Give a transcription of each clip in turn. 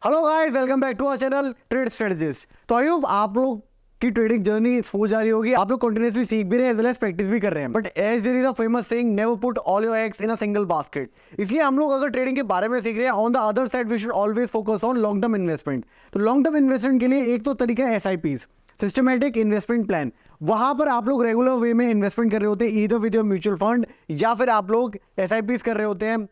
Hello guys, welcome back to our channel trade strategist. तो I hope आप लोग की ट्रेडिंग जर्नी स्मूथ जा रही होगी। आप लोग कंटिन्यूअसली सीख भी रहे हैं एज वेल एज प्रैक्टिस भी कर रहे हैं। But as there is a famous saying, never put all your eggs in a single basket. इसलिए हम लोग अगर ट्रेडिंग के बारे में सीख रहे हैं, on the other side we should always focus on long term investment. तो लॉन्ग टर्म इन्वेस्टमेंट के लिए एक तो तरीका है SIPs, सिस्टमैटिक इन्वेस्टमेंट प्लान। वहां पर आप लोग रेगुलर वे में इन्वेस्टमेंट कर रहे होते हैं, either with your mutual fund या फिर आप लोग SIPs कर रहे होते हैं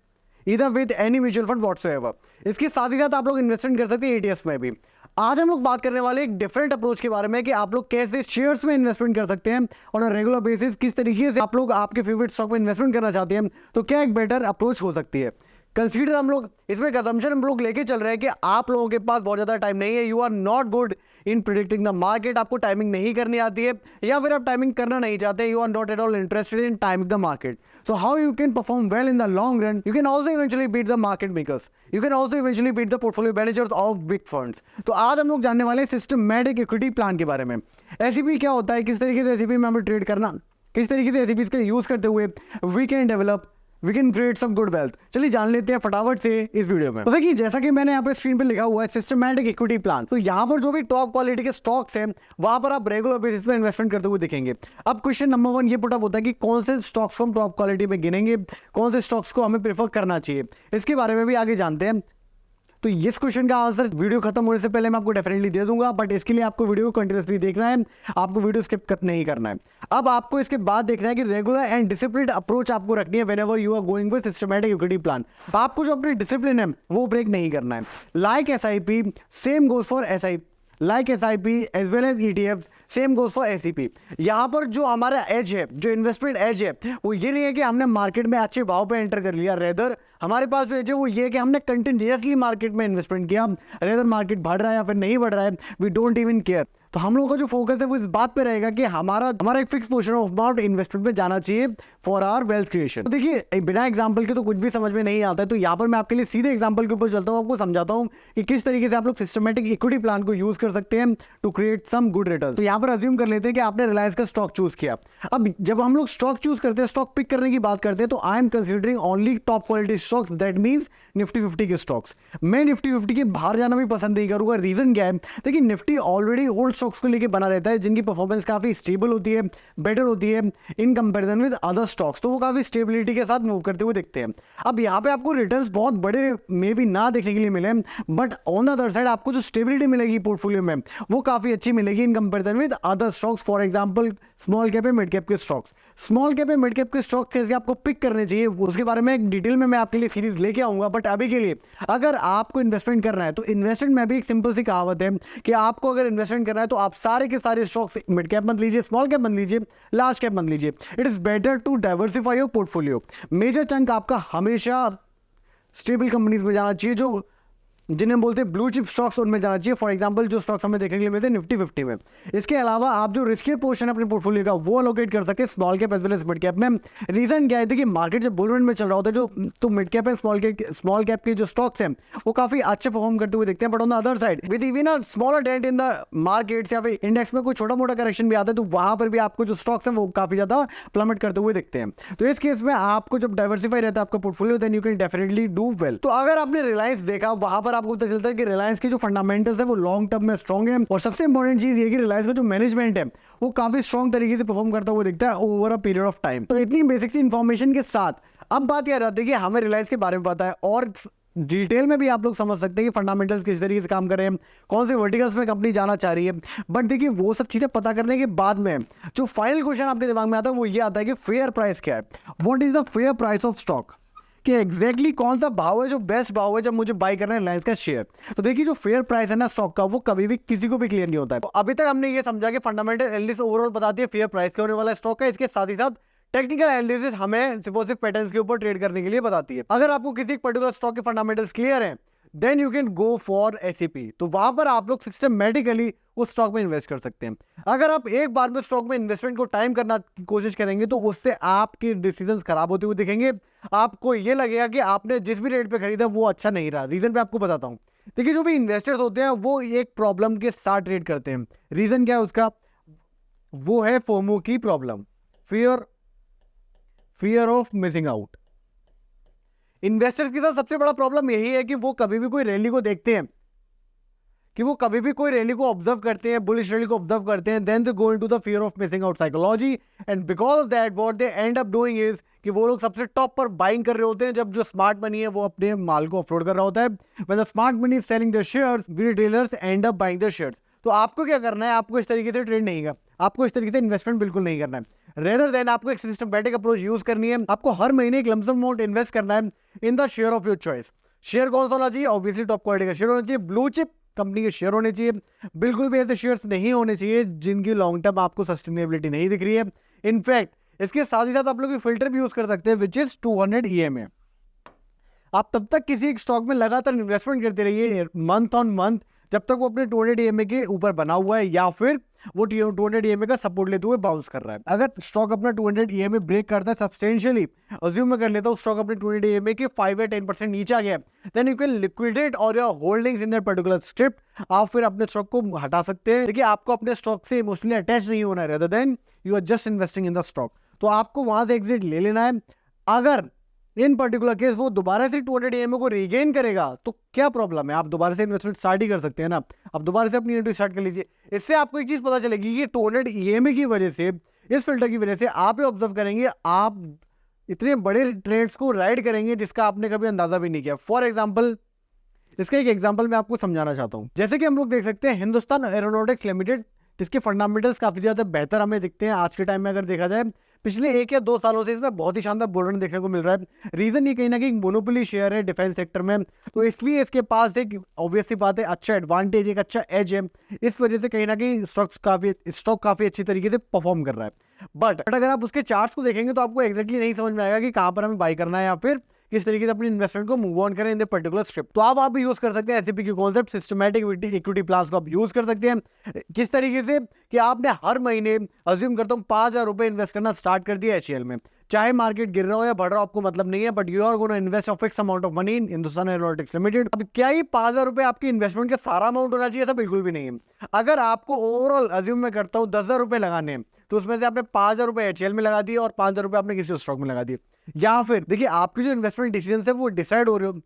either with any mutual fund whatsoever. इसके साथ ही साथ आप लोग इन्वेस्टमेंट कर सकते हैं ETFs में भी। आज हम लोग बात करने वाले एक डिफरेंट अप्रोच के बारे में कि आप लोग कैसे शेयर्स में इन्वेस्टमेंट कर सकते हैं ऑन अ रेगुलर बेसिस। किस तरीके से आप लोग आपके फेवरेट स्टॉक में इन्वेस्टमेंट करना चाहते हैं, तो क्या एक बेटर अप्रोच हो सकती है। कंसीडर हम लोग इसमें एक assumption हम लोग लेके चल रहे हैं कि आप लोगों के पास बहुत ज़्यादा टाइम नहीं है, you are not good in predicting the market. आपको टाइमिंग नहीं करनी आती है या फिर आप टाइमिंग करना नहीं चाहते, you are not at all interested in timing the market. So how you can perform well in the long run, you can also eventually beat the market makers, you can also eventually beat the portfolio managers of big funds. तो आज हम लोग जानने वाले हैं systematic equity plan के बारे में। SIP क्या होता है, किस तरीके से SIP में हमें ट्रेड करना, किस तरीके से SIPs का यूज करते हुए we can develop, we can create some good wealth. चलिए जान लेते हैं फटाफट से इस वीडियो में। तो देखिए, जैसा कि मैंने यहाँ पे स्क्रीन पे लिखा हुआ है सिस्टमैटिक इक्विटी प्लान, तो यहाँ पर जो भी टॉप क्वालिटी के स्टॉक्स हैं वहां पर आप रेगुलर बेसिस पे इन्वेस्टमेंट करते हुए दिखेंगे। अब क्वेश्चन नंबर 1 ये पुटअप होता है कि कौन से स्टॉक्स को हम टॉप क्वालिटी में गिनेंगे, कौन से स्टॉक्स को हमें प्रेफर करना चाहिए, इसके बारे में भी आगे जानते हैं। तो इस क्वेश्चन का आंसर वीडियो खत्म होने से पहले मैं आपको डेफिनेटली दे दूंगा, बट इसके लिए आपको वीडियो को कंटिन्यूअसली देखना है, आपको वीडियो स्किप कट नहीं करना है। अब आपको इसके बाद देखना है कि रेगुलर एंड डिसिप्लिन्ड अप्रोच आपको रखनी है whenever you are going with systematic equity plan. आपको जो अपनी डिसिप्लिन है वो ब्रेक नहीं करना है। Like SIP, same goes for SIP, like SIP as well as ETFs, same goes for SIP। यहाँ पर जो हमारा एज है, जो इन्वेस्टमेंट एज है, वो ये नहीं है कि हमने मार्केट में अच्छे भाव पे एंटर कर लिया। रेदर हमारे पास जो एज है वो ये है कि हमने कंटिन्यूअसली मार्केट में इन्वेस्टमेंट किया। रेदर मार्केट बढ़ रहा है या फिर नहीं बढ़ रहा है, वी डोंट इवन केयर। तो हम लोगों का जो फोकस है वो इस बात पे रहेगा कि हमारा एक fix portion of amount investment में जाना चाहिए फॉर आवर वेल्थ क्रिएशन। तो देखिए, बिना एग्जांपल के तो कुछ भी समझ में नहीं आता है। तो यहाँ पर मैं आपके लिए सीधे एग्जांपल के ऊपर चलता हूँ, आपको समझाता हूँ कि किस तरीके से आप लोग सिस्टमैटिक इक्विटी प्लान को यूज कर सकते हैं to create some good return. तो यहाँ पर अज्यूम कर लेते हैं कि आपने रिलायंस का स्टॉक चूज किया। अब जब हम लोग स्टॉक चूज करते हैं, स्टॉक पिक करने की बात करते हैं, तो I am considering only top quality stocks, that means Nifty 50 के स्टॉक्स। मैं निफ्टी 50 के बाहर जाना भी पसंद नहीं करूंगा। रीजन क्या है, देखिए निफ्टी ऑलरेडी ओल्ड स्टॉक्स को लेकर बना रहता है, जिनकी परफॉर्मेंस काफी स्टेबल होती है, बेटर होती है इन कंपैरिजन विद अदर स्टॉक्स। तो वो काफी स्टेबिलिटी के साथ मूव करते हुए दिखते हैं। अब यहाँ पे आपको रिटर्न्स बहुत बड़े मे भी ना देखने के लिए मिले, but on the other side आपको जो स्टेबिलिटी मिलेगी पोर्टफोलियो में वो काफी अच्छी मिलेगी in comparison with other stocks. For example small cap and mid cap के stocks. Small cap and mid cap के स्टॉक्स कैसे आपको पिक करने चाहिए उसके बारे में एक डिटेल में मैं आपके लिए सीरीज लेके आऊंगा। बट अभी के लिए अगर आपको इन्वेस्टमेंट करना है, तो इन्वेस्टमेंट में भी एक सिंपल सी कहावत है कि आपको अगर इन्वेस्टमेंट करना है तो आप सारे के सारे स्टॉक्स मिड कैप मत लीजिए, स्मॉल कैप मत लीजिए, लार्ज कैप मत लीजिए। It is better to diversify your portfolio. Major chunk आपका हमेशा स्टेबल कंपनीज में जाना चाहिए, जो जिन्हें बोलते हैं ब्लू चिप स्टॉक्स, उनमें जाना चाहिए। फॉर एग्जांपल जो स्टॉक्स हमें देखने के लिए मिलते हैं निफ्टी 50 में। इसके अलावा आप जो रिस्की पोर्शन है अपने पोर्टफोलियो का वो अलोकेट कर सकते हैं small cap as well as mid cap में। रीजन क्या है, देखिए मार्केट जब बुल रन में चल रहा होता है, जो तो mid cap and small cap के जो स्टॉक्स हैं वो काफी अच्छे परफॉर्म करते हुए दिखते हैं। But on the other side with even a smaller dent in the market या फिर इंडेक्स में कोई छोटा मोटा करेक्शन भी आता है, तो वहां पर भी आपको जो स्टॉक्स हैं वो काफी ज्यादा प्लमेट करते हुए दिखते हैं। तो इस केस में आपको जब डाइवर्सिफाई रहता है आपका portfolio, then you can definitely do well. तो अगर आपने रिलायंस देखा, वहां पर आपको पता चलता है कि रिलायंस के जो फंडामेंटल्स है वो लॉन्ग टर्म में स्ट्रॉन्ग है। और सबसे इंपॉर्टेंट चीज ये कि रिलायंस का जो मैनेजमेंट है वो काफी स्ट्रॉन्ग तरीके से परफॉर्म करता हुआ दिखता है over a period of time. तो इतनी बेसिक सी इंफॉर्मेशन के साथ अब बात यह रहती है कि हमें रिलायंस के बारे में पता है और डिटेल में भी आप लोग समझ सकते हैं कि फंडामेंटल्स किस तरीके से काम कर रहे हैं, कौन से वर्टिकल्स में कंपनी जाना चाह रही है। बट देखिए, वो सब चीजें पता करने के बाद में जो फाइनल क्वेश्चन आपके दिमाग में आता है वो ये आता है कि फेयर प्राइस क्या है, what is the fair price of stock, कि एग्जैक्टली कौन सा भाव है जो बेस्ट भाव है जब मुझे बाई करना है रिलायंस का शेयर। तो देखिए, जो फेयर प्राइस है ना स्टॉक का, वो कभी भी किसी को भी क्लियर नहीं होता है। तो अभी तक हमने ये समझा कि फंडामेंटल एनालिसिस ओवरऑल बताती है फेयर प्राइस क्या होने वाला है स्टॉक का। इसके साथ ही साथ टेक्निकल एनालिसिस हमें सिर्फ पैटर्न्स के ऊपर ट्रेड करने के लिए बताती है। अगर आपको किसी पर्टिकुलर स्टॉक के फंडामेंटल्स क्लियर हैं, then you can go for SIP। तो वहां पर आप लोग सिस्टमैटिकली उस स्टॉक में इन्वेस्ट कर सकते हैं। अगर आप एक बार में स्टॉक में इन्वेस्टमेंट को टाइम करना की कोशिश करेंगे तो उससे आपके डिसीजंस खराब होते हुए दिखेंगे। आपको ये लगेगा कि आपने जिस भी रेट पे खरीदा वो अच्छा नहीं रहा। रीजन पे आपको बताता हूँ। देखिए, जो भी इन्वेस्टर्स होते हैं वो एक प्रॉब्लम के साथ ट्रेड करते हैं। रीजन क्या है उसका, वो है फोमो की problem, fear of missing out. Investors के साथ सबसे बड़ा प्रॉब्लम यही है कि वो कभी भी कोई रैली को देखते हैं कि वो कभी भी कोई रैली को ऑब्जर्व करते हैं, बुलिश रैली को ऑब्जर्व करते हैं, then they go into the fear of missing out psychology, and because of that what they end up doing is कि वो लोग सबसे टॉप पर बाइंग कर रहे होते हैं जब जो स्मार्ट मनी है वो अपने माल को ऑफलोड कर रहा होता है। When the smart money is selling their shares, we retailers end up buying their shares. तो आपको क्या करना है, आपको इस तरीके से ट्रेड नहीं करना, आपको इस तरीके से इन्वेस्टमेंट बिल्कुल नहीं करना है। रेदर देन आपको एक सिस्टमैटिक अप्रोच यूज करनी है। आपको हर महीने एक लमसम अमाउंट इन्वेस्ट करना है in the share of your choice. Share कौन सा होना चाहिए? ऑब्वियसली टॉप क्वालिटी का शेयर होना चाहिए, ब्लू चिप कंपनी के शेयर होने चाहिए। बिल्कुल भी ऐसे शेयर्स नहीं होने चाहिए जिनकी लॉन्ग टर्म आपको सस्टेनेबिलिटी नहीं दिख रही है। इनफैक्ट इसके साथ ही साथ आप लोग फिल्टर भी यूज कर सकते हैं विच इज 200 EMA। आप तब तक किसी एक स्टॉक में लगातार इन्वेस्टमेंट करते रहिए मंथ ऑन मंथ जब तक वो अपने 200 EMA के ऊपर बना हुआ है या फिर वो 200 EMA का सपोर्ट लेते हुए बाउंस कर रहा है। अगर स्टॉक अपना 200 EMA ब्रेक करता है सब्सटेंशियली, अज्यूम मैं कर लेता हूँ स्टॉक अपने 200 EMA के 5 या 10% नीचे आ गया, देन यू कैन लिक्विडेट और your holdings in that particular script. आप फिर अपने स्टॉक को हटा सकते हैं। देखिए आपको अपने स्टॉक से इमोशनली अटैच नहीं होना है, rather then you are just investing in the stock. तो आपको वहां से एग्जिट ले लेना है। अगर इन पर्टिकुलर केस वो दोबारा से 200 EMA को रिगेन करेगा तो क्या प्रॉब्लम है, आप दोबारा से इन्वेस्टमेंट स्टार्ट ही कर सकते हैं ना। आप दोबारा से अपनी एंट्री स्टार्ट कर लीजिए। इससे आपको एक चीज पता चलेगी कि 200 EMA की वजह से, इस फिल्टर की वजह से आप ये ऑब्जर्व करेंगे, आप इतने बड़े ट्रेड्स को राइड करेंगे जिसका आपने कभी अंदाजा भी नहीं किया। फॉर एग्जाम्पल, इसका एक एग्जाम्पल मैं आपको समझाना चाहता हूँ। जैसे कि हम लोग देख सकते हैं हिंदुस्तान एरोनॉटिक्स लिमिटेड, जिसके फंडामेंटल्स काफी ज्यादा बेहतर हमें दिखते हैं आज के टाइम में। अगर देखा जाए पिछले 1 या 2 सालों से इसमें बहुत ही शानदार बुल देखने को मिल रहा है। रीजन ये कहीं ना कहीं मोनोपोली शेयर है डिफेंस सेक्टर में, तो इसलिए इसके पास एक ऑब्वियस सी बात है अच्छा एडवांटेज, एक अच्छा एज है। इस वजह से कहीं ना कहीं स्टॉक काफी अच्छी तरीके से परफॉर्म कर रहा है। बट अगर आप उसके चार्ट्स को देखेंगे तो आपको एक्जैक्टली नहीं समझ में आएगा कि कहाँ पर हमें बाई करना है या फिर किस तरीके से अपनी इन्वेस्टमेंट को मूव ऑन करें इन द पर्टिकुलर स्क्रिप्ट। तो आप भी यूज कर सकते हैं एसआईपी की कॉन्सेप्ट, सिस्टमैटिक इक्विटी प्लान्स को आप यूज कर सकते हैं। किस तरीके से कि आपने हर महीने अज्यूम करता हूँ 5,000 रुपए इन्वेस्ट करना स्टार्ट कर दिया HCL में, चाहे मार्केट गिर रहा हो या बढ़ रहा हो आपको मतलब नहीं है, but you are gonna invest a fix amount of money in Hindustan Aeronautics Limited. अब क्या ये 5,000 रुपए आपकी इन्वेस्टमेंट का सारा अमाउंट होना चाहिए? ऐसा बिल्कुल भी नहीं है। अगर आपको ओवरऑल अज्यूम मैं करता हूँ 10,000 रुपए लगाने हैं तो उसमें से आपने 5,000 रुपए HCL में लगा दिए और 5,000 रुपए आपने किसी स्टॉक में लगा दिए। या फिर देखिए आपकी जो इन्वेस्टमेंट डिसीजन है वो डिसाइड हो रहे हो,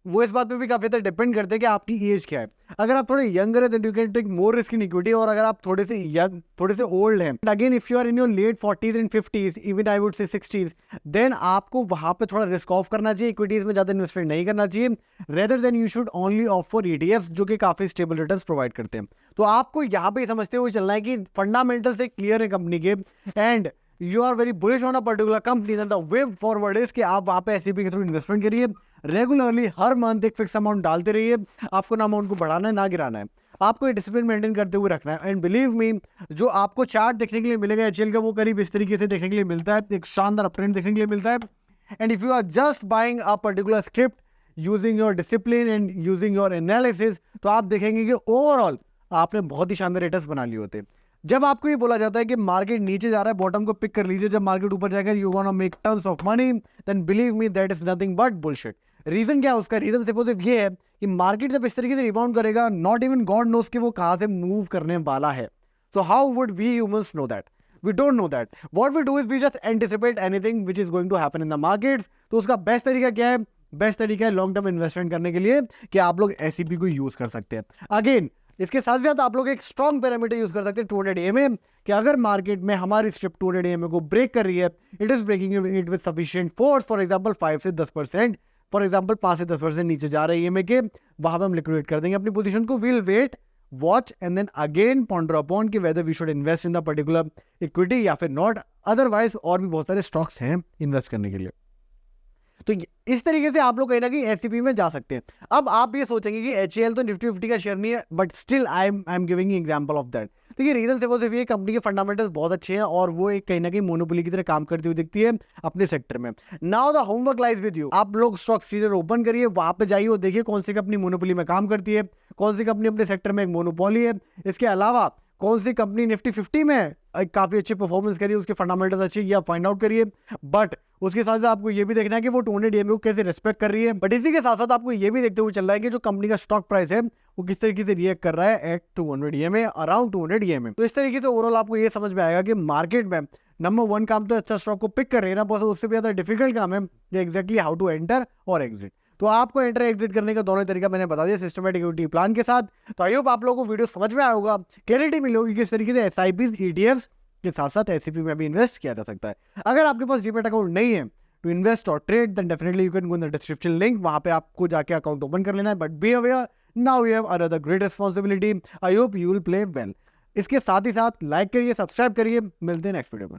वो इस बात पे भी काफी ज्यादा डिपेंड करते हैं कि आपकी एज क्या है। अगर आप थोड़े यंग है तो you can take more risk in equity, और अगर आप थोड़े से यंग, थोड़े से ओल्ड हैं, again if you are in your late 40s and 50s, even I would say 60s, then आपको वहां पे थोड़ा रिस्क ऑफ करना चाहिए, इक्विटीज में ज्यादा इन्वेस्टमेंट नहीं करना चाहिए। Rather then you should only of for ETFs जो कि काफी स्टेबल रिटर्न्स प्रोवाइड करते हैं। तो आपको यहाँ पे समझते हुए चलना है कि फंडामेंटल्स एक क्लियर है कंपनी के, and you are very bullish on a particular company, then the way forward is कि आप वहां पे एसआईपी के थ्रू इन्वेस्टमेंट करिए, रेगुलरली हर मंथ एक फिक्स अमाउंट डालते रहिए। आपको ना अमाउंट को बढ़ाना है ना गिराना है, आपको डिसिप्लिन मेंटेन करते हुए रखना है। एंड बिलीव मी, जो आपको चार्ट देखने के लिए मिलेगा HCL का वो करीब इस तरीके से देखने के लिए मिलता है, एक शानदार अपट्रेंड देखने के लिए मिलता है। And if you are just buying a particular script using your discipline and using your analysis, तो आप देखेंगे कि ओवरऑल आपने बहुत ही शानदार रिटर्न्स बना लिए होते हैं। जब आपको ये बोला जाता है कि मार्केट नीचे जा रहा है, बॉटम को पिक कर लीजिए, जब मार्केट ऊपर जाएगा you gonna make tons of money, then believe me that is nothing but bullshit. Reason क्या है उसका? रीजन सिर्फ ये है कि मार्केट जब इस तरीके से रिबाउंड करेगा, नॉट इवन गॉड नोस कि वो कहां से मूव करने वाला है। So how would we humans know that? We don't know that. What we do is we just anticipate anything which is going to happen in the markets. तो उसका best तरीका क्या है? बेस्ट तरीका है लॉन्ग टर्म इन्वेस्टमेंट करने के लिए कि आप लोग SCP को यूज कर सकते हैं। अगेन इसके साथ साथ आप लोग एक स्ट्रॉन्ग पैरामीटर यूज कर सकते हैं 200 EMA, कि अगर मार्केट में हमारी स्ट्रिप 200 EMA को ब्रेक कर रही है, it is breaking it with sufficient force, for example 5 से 10%, फॉर एग्जांपल 5 से 10% नीचे जा रही है EMA के, वहां पे हम लिक्विडेट कर देंगे अपनी पोजीशन को। Will wait, watch and then again ponder upon कि whether we should invest in the particular equity या फिर not, otherwise और भी बहुत सारे स्टॉक्स हैं इन्वेस्ट करने के लिए। तो इस तरीके से आप लोग कहीं ना कहीं SCP में जा सकते हैं। अब आप ये सोचेंगे कि HCL तो निफ्टी 50 का शेयर नहीं है, but still I am giving example of that. देखिए रीजन से वो सिर्फ ये कंपनी के फंडामेंटल्स बहुत अच्छे हैं और वो एक कहीं ना कहीं मोनोपोली की तरह काम करती हुई दिखती है अपने सेक्टर में। Now the homework lies with you. आप लोग स्टॉक ट्रेडर ओपन करिए, वहां पे जाइए और देखिए कौन सी कंपनी मोनोपोली में काम करती है, कौन सी कंपनी अपने सेक्टर में एक मोनोपोली है, इसके अलावा कौन सी कंपनी निफ्टी 50 में काफी अच्छी परफॉर्मेंस करिए, उसके फंडामेंटल्स अच्छे, ये आप फाइंड आउट करिए। बट उसके साथ साथ आपको ये भी देखना है कि वो 200 EMA को कैसे रेस्पेक्ट कर रही है। बट इसी के साथ साथ आपको ये भी देखते हुए चल रहा है कि जो कंपनी का स्टॉक प्राइस है वो किस तरीके से रिएक्ट कर रहा है एट 200 EMA, अराउंड 200 EMA। तो इस तरीके से ओवरऑल आपको ये समझ में आएगा कि मार्केट में नंबर 1 काम तो अच्छा स्टॉक को पिक कर रहे हैं ना, बस उससे भी ज्यादा डिफिकल्ट काम है एग्जैक्टली हाउ टू एंटर और एग्जिट। तो आपको एंटर एग्जिट करने का दोनों तरीका मैंने बता दिया सिस्टमैटिक इक्विटी प्लान के साथ। तो आई होप आप लोगों को वीडियो समझ में आया होगा, क्लैरिटी मिली होगी किस तरीके से SIPs ETFs के साथ साथ SIP में भी इन्वेस्ट किया जा सकता है। अगर आपके पास डीमैट अकाउंट नहीं है टू इन्वेस्ट और trade, then definitely you can go in the description link, वहां पे आपको जाके अकाउंट ओपन कर लेना है। But be aware, now you have another great responsibility. I hope you will play well. इसके साथ ही साथ लाइक करिए, सब्सक्राइब करिए, मिलते हैं नेक्स्ट वीडियो में।